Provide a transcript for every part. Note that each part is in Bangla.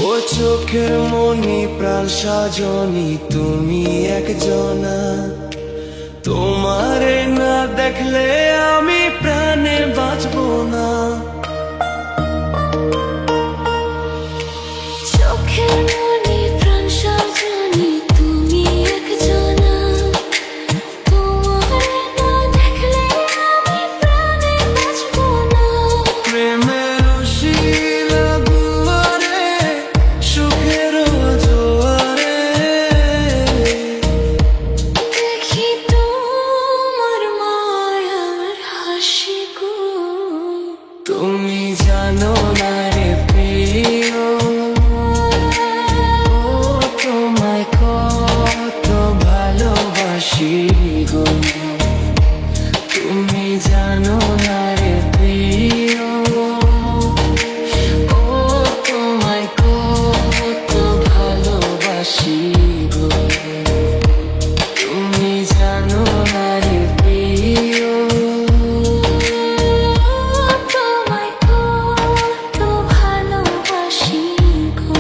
ও চোখের মনি প্রাণ সাজনি তুমি একজনা, তোমারে না দেখলে আমি প্রাণে বাঁচবো না। চোখের মনি প্রাণ সাজনি তুমি একজনা, তোমারে না দেখলে আমি প্রাণে বাঁচবো না। প্রেমের শিলা দুয়ারে সুখের জোয়ারে দেখি তোমার মায়ার হাসি গো। তুমি জানো না রে প্রিয়, ও তোমায় কত ভালোবাসি গো। তুমি জানো না রে প্রিয়, ও তোমায় কত ভালোবাসি গো। তুমি জানো না রে প্রিয়, তোমায় কত ভালোবাসি গো।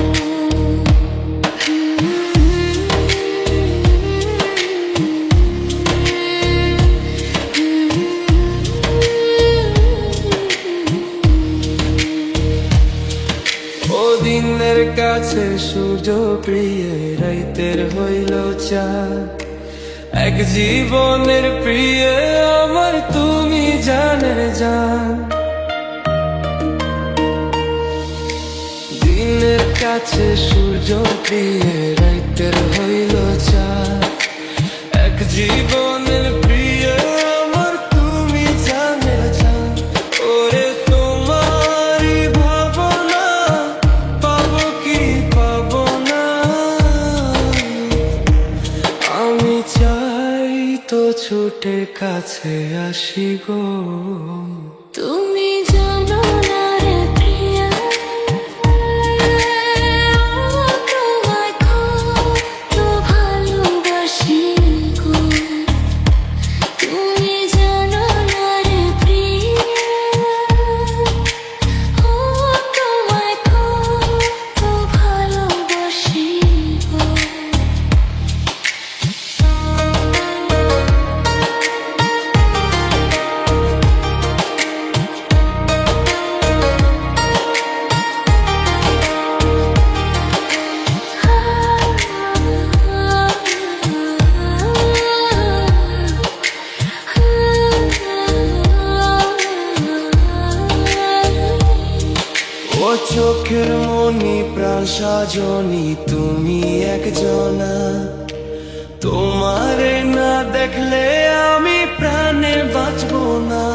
ও দিনের কাছে সূর্য প্রিয়, রাইতের হইল চাঁদ। এক জীবনের প্রিয় আমার তুমি জানের জান। দিনের কাছে সূর্য প্রিয়, রাইতের হইল চাঁদ। এক জীবনের প্রিয় আমার তুমি জানের জান। ওরে তোমারই ভাবনা পাবো কি পাবো না, আমি চাই তো ছুটে কাছে আসি গো। তুমি জানো না রে প্রিয়া, তোমায় কত ভালোবাসি গো। তুমি জানো না রে প্রিয়া, তোমায় কত ভালোবাসি গো। ও চোখের মনি প্রাণ সাজনি তুমি একজনা, তোমারে না দেখলে আমি প্রাণে বাঁচবো না।